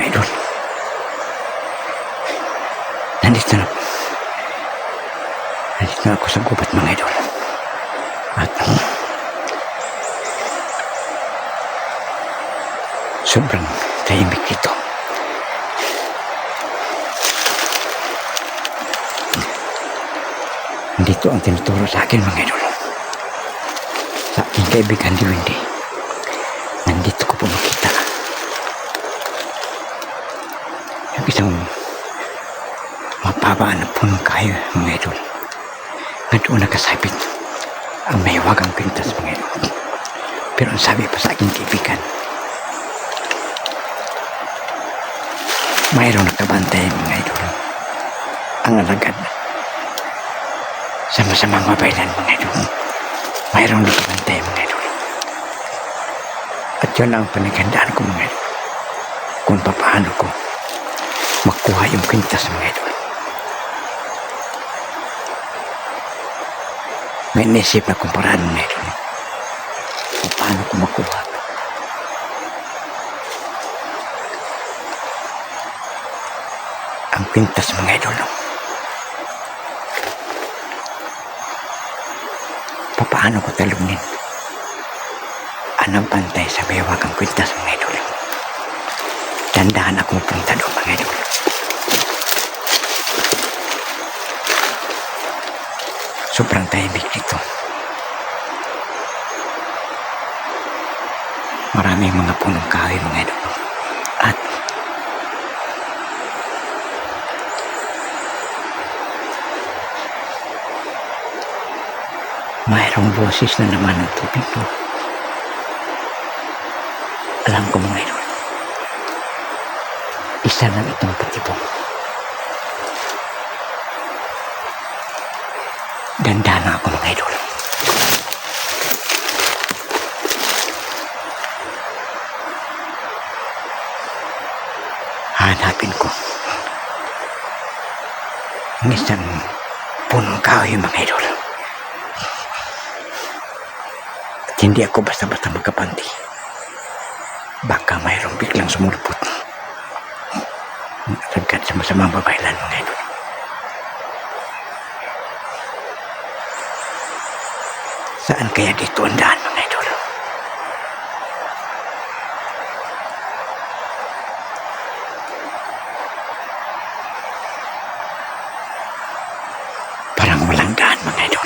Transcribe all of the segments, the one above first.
mga idol. Nandito na ako sa gubat mga idol. At sobrang tahimik dito. Dito ang tinuturo sa akin mga idol. Sa aking kaibigan di Wendy. Nandito ko po makita yung isang mapabaan na punong kayo mga idol. Nga doon nakasabit ang mahiwagang kwintas mga idol. Pero ang sabi pa sa aking kaibigan, mayroong nakabantay mga idol. Ang alagad sa masamang mabaylan mga idol. Mayroong nakabantay mga idol. At yun ang panaghandaan ko mga idol. Kung paano ko makuha yung kwintas mga idol. May nisip na kumparaan mga idol. Kung paano ko makuha ang kwintas mga idol. Paano ko talunin ang bantay sa mahiwagang kwintas mga idol. Dandahan ako punta doon mga idol. Sobrang tahimik dito. Maraming mga punong kahoy mga idol. At mayroong boses na naman ng tubig po. Alam ko mga idol, isa lang itong patibong. Dandahan ako mga idol. Hanapin ko ang isang punong kahoy mga idol. Hindi ako basta-basta magkapanti. Baka mayroong biglang sumulpot. Agad sa masamang babaylan mga idol. Saan kaya dito ang daan mga idol? Parang walang daan mga idol.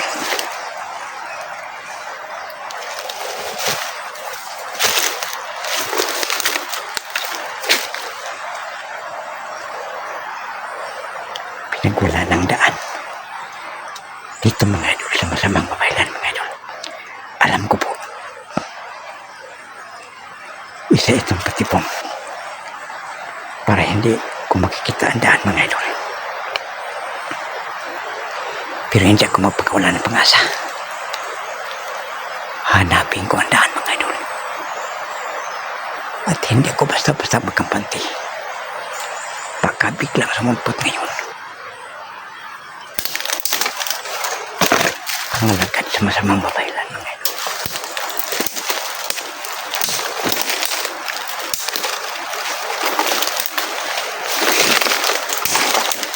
Pinagwala ng daan dito mga idol sa masamang babaylan mga idol. Alam ko po, isa itong patibong para hindi ko makikita ang daan mga idol. Pero hindi ako magpakawala ng pag-asa. Hanapin ko ang daan mga idol. At hindi ako basta-basta magkampante. Baka biglang sumumpot ngayon. Ang lagad sa masamang babaylan mga idol.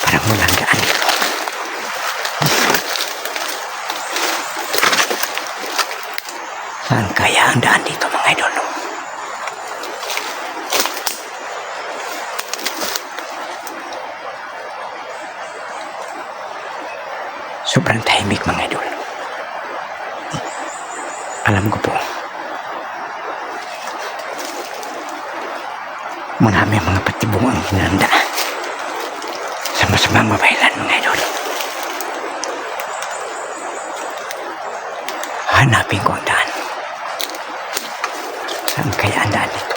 Parang walang daan dito. Saan kaya ang daan dito mga idol? Sobrang tahimik mga idol. Alam ko po, marami mga patibong ang hinanda sa masamang mabaylan mga idol. Hanapin ko ang daan. Saan kaya ang daan dito?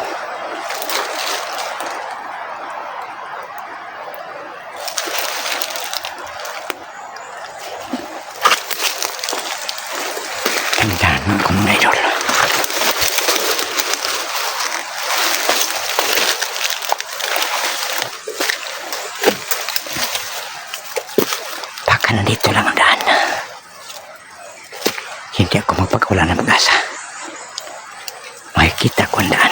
Tandaan ko mga idol. Baka nandito lang ang daan. Hindi ako magpagkawala ng pag-asa. Makikita ko ang daan.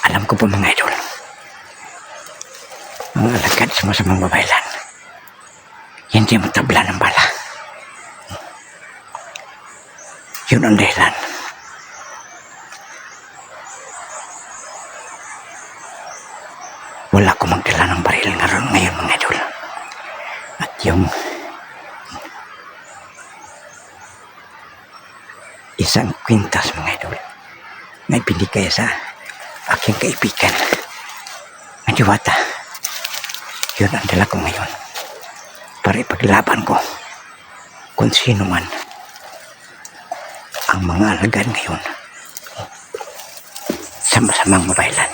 Alam ko po mga idol, mga alagad sa masamang babaylan, hindi matabla ng bala. Yun ang dahilan. Wala ko magdala ng baril ngayon mga idol. At yung isang kwintas mga idol na ibinigay sa aking kaibigan na Diwata, yun ang dala ko ngayon para ipaglaban ko kung sino man ang mga alagad ngayon sa masamang mabaylan.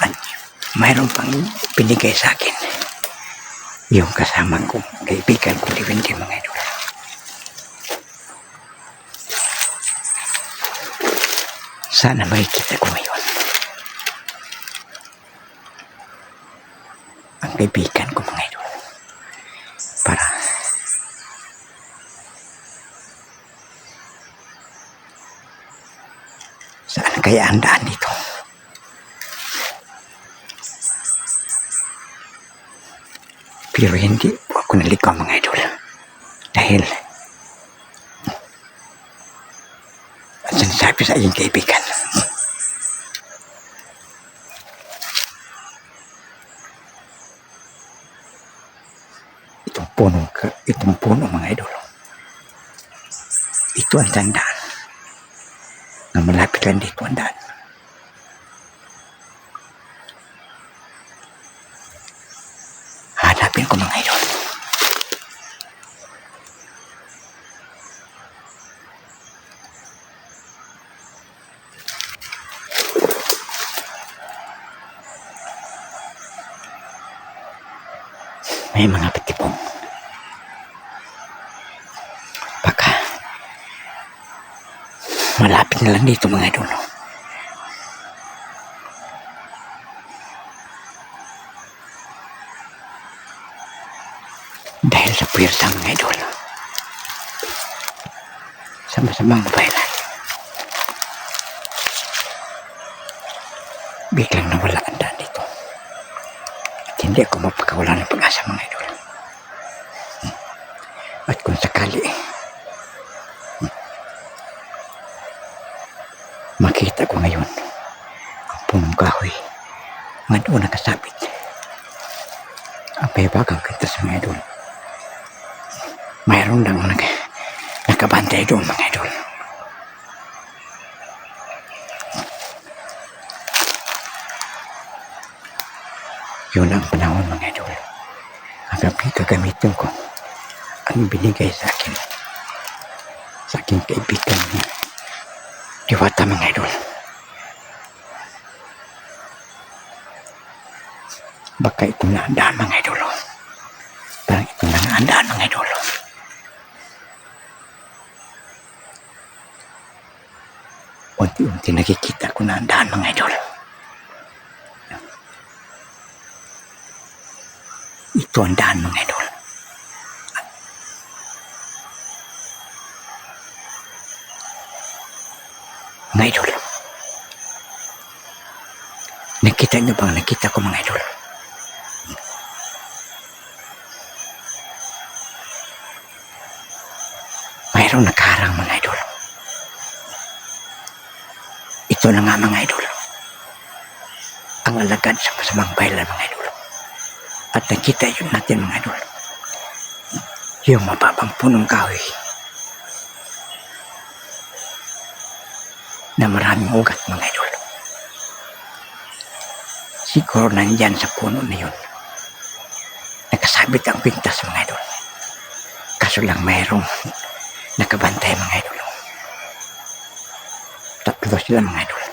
At mayroon pang binigay sa akin yung kasamang kong kaibigan ko Divinity mga idol. Sana makikita ko ngayon ang kaibigan ko mga idol para saan kaya ang daan dito. Pero hindi po ako naligaw mga idol dahil at sinasabi sa iyong kaibigan, itong puno mga idol, ito ang tandaan na malapit lang dito ang daan. Hanapin ko mga idol. May mga patipong baka malapit na lang dito mga idol. Dahil sa puwersa mga idol sa masamang babaylan, biglang nawala ang daan dito at hindi ako mapagkawala ng pag-asa mga idol. At kung sakali makita ko ngayon ang punong kahoy nga doon nakasabit ang pahibagang kantas mga idol, mayroon lang nakabantay doon mga idol. Yun ang panahon mga idol hanggang gagamitin ko ang binigay sa aking kaibigan niya Diwata mga idol. Baka ito na ang daan mga idol. Parang ito na ang daan mga idol. Unti-unti nakikita ko na ang daan mga idol. Ito ang daan mga idol. Mga idol, nakita niyo bang nakita ko mga idol? Mayroong nakaharang mga idol. Ito na nga mga idol, ang alagad sa masamang bayan mga idol. At nakita yun natin mga idol, yung mababang punong kahoy na maraming ugat mga idol. Siguro nandyan sa puno na yun nakasabit ang pintas mga idol. Kaso lang mayroong nakabantay mga idol. Tatlo sila mga idol.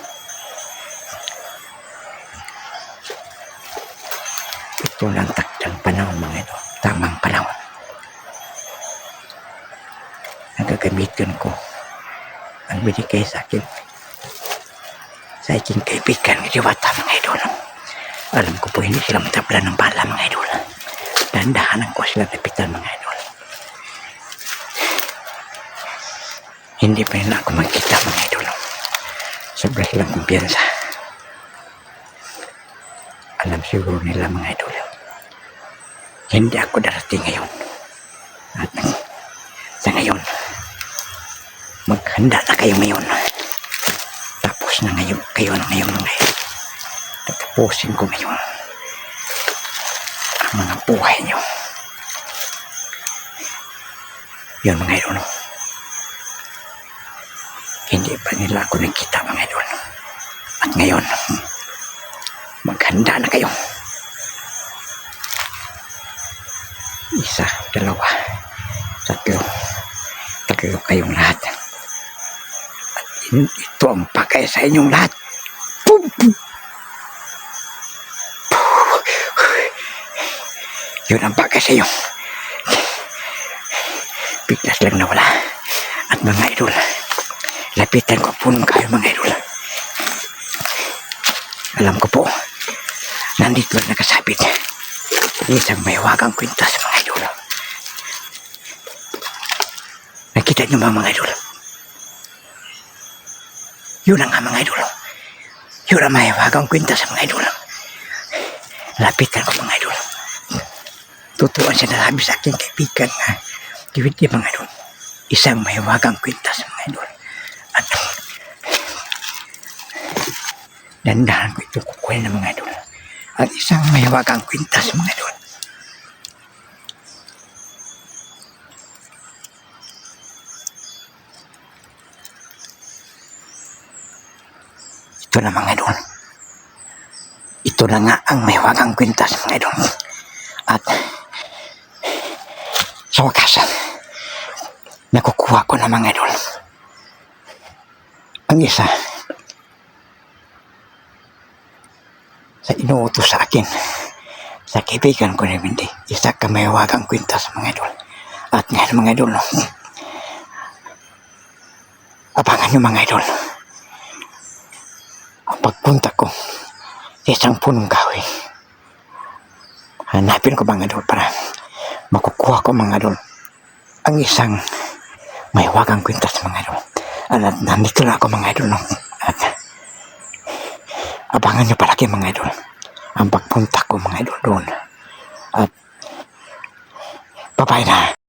Ito lang takdang panahon mga idol, tamang panahon. Nagagamitin ko ang binigay sa akin sa aking kaibigan ni Diwata mga idol. Alam ko po hindi sila matabla ng bala mga idol. Dahan-dahanan ko sila napitan mga idol. Hindi pa nila ako magkita mga idol. Sobra silang kumpiyansa alam siguro nila mga idol. Hindi ako darating ngayon. At sa ngayon, maghanda na kayo ngayon. Tapos na ngayon, kayo na ngayon mga idol. Tatapusin ko ngayon ang mga buhay nyo. Yun mga idol. Hindi pa nila ako nakita mga idol. At ngayon, maghanda na kayo. Isa, dalawa, tatlo kayong lahat. At ito ang pakay sa inyong lahat. Pum, pum. Yun ang pakay sa iyo. Biglas lang nawala. At mga idol, lapitan ko po nung kayo mga idol. Alam ko po, nandito lang nakasabit. Isang may wagang kwintas mga idol. Nakita nyo ba mga idol? Yun ang nga mga idol. Yun ang may wagang kwintas mga idol. Lapitan ko mga idol. Totoo ang sinasabi sa aking kaibigan nga. Di mga idol. Isang may wagang kwintas mga idol. At dandahan ko itong kukuhin ng mga idol. At isang may wagang kwintas mga idol. Ito na mga idol. Ito na nga ang may wagang kwintas mga idol. At sa wakasan, nakukuha ko na mga idol. Ang isa sa inuutos sa akin, sa kaibigan ko naman di, isa ka may wagang kwintas mga idol. At ngayon mga idol, abangan nyo mga idol. Ang pagpunta ko sa isang punong kahoy, hanapin ko mga idol para makukuha ko mga idol ang isang may wagang kwintas mga idol. At nandito na ako mga idol. At abangan nyo palagi mga idol ang pagpunta ko mga idol doon. At bye-bye na.